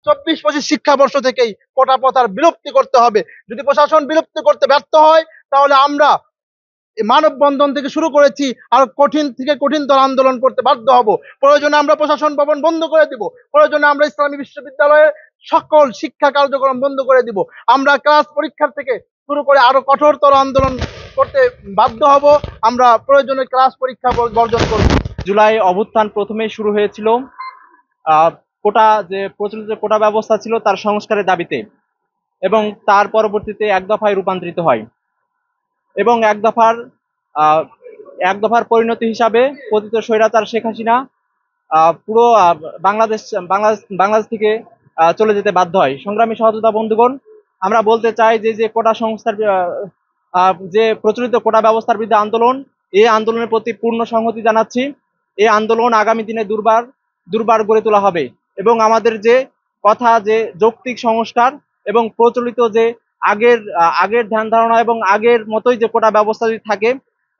24-25 শিক্ষাবর্ষ থেকেই কোটা প্রথার বিলুপ্তি করতে হবে। যদি প্রশাসন বিলুপ্তি করতে ব্যর্থ হয়, তাহলে আমরা মানববন্ধন থেকে শুরু করেছি, আর কঠিন থেকে কঠিনতর আন্দোলন করতে বাধ্য হব। প্রয়োজনে আমরা প্রশাসন ভবন বন্ধ করে দিব, প্রয়োজনে আমরা ইসলামী বিশ্ববিদ্যালয়ের সকল শিক্ষা কার্যক্রম বন্ধ করে দিব। আমরা ক্লাস পরীক্ষার থেকে শুরু করে আরো কঠোরতর আন্দোলন করতে বাধ্য হব। আমরা প্রয়োজনে ক্লাস পরীক্ষা বর্জন করব। জুলাই অভ্যুত্থান প্রথমে শুরু হয়েছিল কোটা, যে প্রচলিত কোটা ব্যবস্থা ছিল তার সংস্কারের দাবিতে, এবং তার পরবর্তীতে এক দফায় রূপান্তরিত হয়। এবং এক দফার পরিণতি হিসাবে পতিত স্বৈরাচার শেখ হাসিনা পুরো বাংলাদেশ থেকে চলে যেতে বাধ্য হয়। সংগ্রামী সহযোদ্ধা বন্ধুগণ, আমরা বলতে চাই যে যে কোটা সংস্থার যে প্রচলিত কোটা ব্যবস্থার বিরুদ্ধে আন্দোলন, এই আন্দোলনের প্রতি পূর্ণ সংহতি জানাচ্ছি। এই আন্দোলন আগামী দিনে দুর্বার গড়ে তোলা হবে, এবং আমাদের যে কথা যে যৌক্তিক সংস্কার এবং প্রচলিত যে আগের ধ্যান ধারণা এবং আগের মতোই যে কোটা ব্যবস্থা যদি থাকে,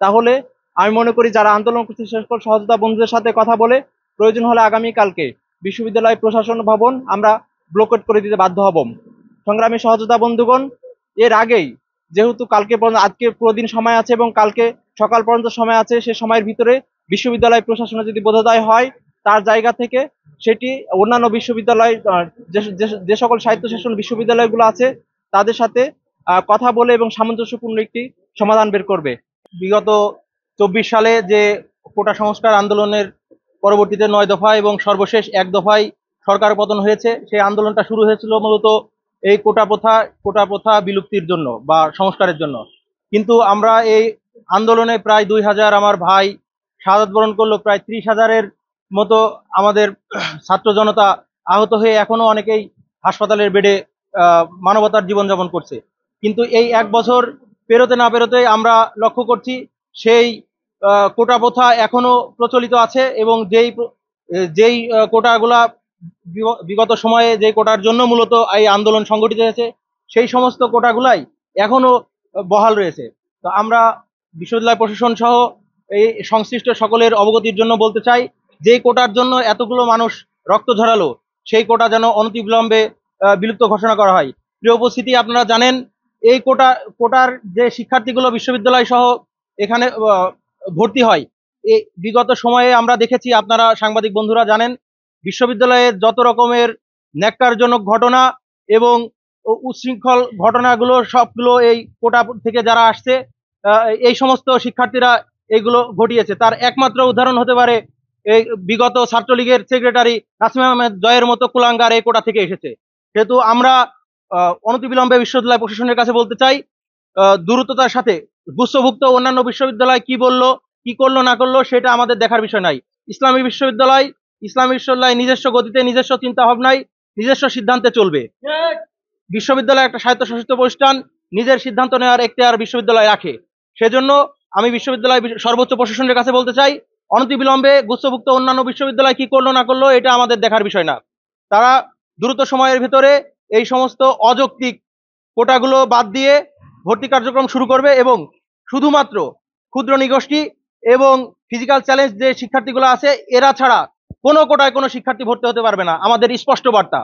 তাহলে আমি মনে করি যারা আন্দোলন করছে সকল সহযোদ্ধা বন্ধুদের সাথে কথা বলে প্রয়োজন হলে আগামীকালকে বিশ্ববিদ্যালয় প্রশাসন ভবন আমরা ব্লকেট করে দিতে বাধ্য হব। সংগ্রামী সহযোদ্ধা বন্ধুগণ, এর আগেই যেহেতু আজকে পুরো দিন সময় আছে এবং কালকে সকাল পর্যন্ত সময় আছে, সে সময়ের ভিতরে বিশ্ববিদ্যালয় প্রশাসনে যদি বোধোদয় হয়, তার জায়গা থেকে সেটি অন্যান্য বিশ্ববিদ্যালয়, যে সকল স্বায়ত্তশাসন বিশ্ববিদ্যালয়গুলো আছে তাদের সাথে কথা বলে এবং সামঞ্জস্যপূর্ণ একটি সমাধান বের করবে। বিগত 24 সালে যে কোটা সংস্কার আন্দোলনের পরবর্তীতে 9 দফা এবং সর্বশেষ 1 দফায় সরকার পতন হয়েছে, সেই আন্দোলনটা শুরু হয়েছিল মূলত এই কোটা প্রথা বিলুপ্তির জন্য বা সংস্কারের জন্য। কিন্তু আমরা এই আন্দোলনে প্রায় 2000 আমার ভাই শাহাদাত বরণ করলো, প্রায় 30,000-এর মতো আমাদের ছাত্র জনতা আহত হয়ে এখনো অনেকেই হাসপাতালের বেডে মানবতার জীবনযাপন করছে। কিন্তু এই 1 বছর পেরোতে না পেরোতে আমরা লক্ষ্য করছি সেই কোটা প্রথা এখনো প্রচলিত আছে, এবং যেই কোটাগুলা বিগত সময়ে যে কোটার জন্য মূলত এই আন্দোলন সংগঠিত হয়েছে, সেই সমস্ত কোটাগুলাই এখনো বহাল রয়েছে। তো আমরা বিশ্ববিদ্যালয় প্রশাসন সহ এই সংশ্লিষ্ট সকলের অবগতির জন্য বলতে চাই, যে কোটার জন্য এতগুলো মানুষ রক্ত ঝরালো, সেই কোটা যেন অনতিবিলম্বে বিলুপ্ত ঘোষণা করা হয়। প্রিয় উপস্থিতি, আপনারা জানেন এই কোটার যে শিক্ষার্থীগুলো বিশ্ববিদ্যালয় সহ এখানে ভর্তি হয়, এই বিগত সময়ে আমরা দেখেছি, আপনারা সাংবাদিক বন্ধুরা জানেন, বিশ্ববিদ্যালয়ের যত রকমের ন্যাক্কারজনক ঘটনা এবং উচ্ছৃঙ্খল ঘটনাগুলো সবগুলো এই কোটা থেকে যারা আসছে, এই সমস্ত শিক্ষার্থীরা এইগুলো ঘটিয়েছে। তার একমাত্র উদাহরণ হতে পারে এই বিগত ছাত্রলীগের সেক্রেটারি নাসিম আহমেদ জয়ের মতো কুলাঙ্গার এই কোটা থেকে এসেছে। সেহেতু আমরা অনতিবিলম্বে বিশ্ববিদ্যালয় প্রশাসনের কাছে বলতে চাই, দ্রুততার সাথে গুচ্ছভুক্ত অন্যান্য বিশ্ববিদ্যালয় কি বললো, কি করলো না করলো, সেটা আমাদের দেখার বিষয় নাই। ইসলামী বিশ্ববিদ্যালয় নিজস্ব গতিতে, নিজস্ব চিন্তা ভাবনায়, নিজস্ব সিদ্ধান্তে চলবে। বিশ্ববিদ্যালয় একটা স্বায়ত্তশাসিত প্রতিষ্ঠান, নিজের সিদ্ধান্ত নেওয়ার এখতিয়ার বিশ্ববিদ্যালয় রাখে। সেজন্য আমি বিশ্ববিদ্যালয় সর্বোচ্চ প্রশাসনের কাছে বলতে চাই, অনতিবিলম্বে গুচ্ছভুক্ত অন্যান্য বিশ্ববিদ্যালয় কি করলো না করলো এটা আমাদের দেখার বিষয় না। তারা দ্রুত সময়ের ভিতরে এই সমস্ত অযৌক্তিক কোটাগুলো বাদ দিয়ে ভর্তি কার্যক্রম শুরু করবে, এবং শুধুমাত্র ক্ষুদ্র নিগোষ্ঠী এবং ফিজিক্যাল চ্যালেঞ্জ যে শিক্ষার্থীগুলো আছে, এরা ছাড়া কোনো কোটায় কোনো শিক্ষার্থী ভর্তি হতে পারবে না, আমাদের স্পষ্ট বার্তা।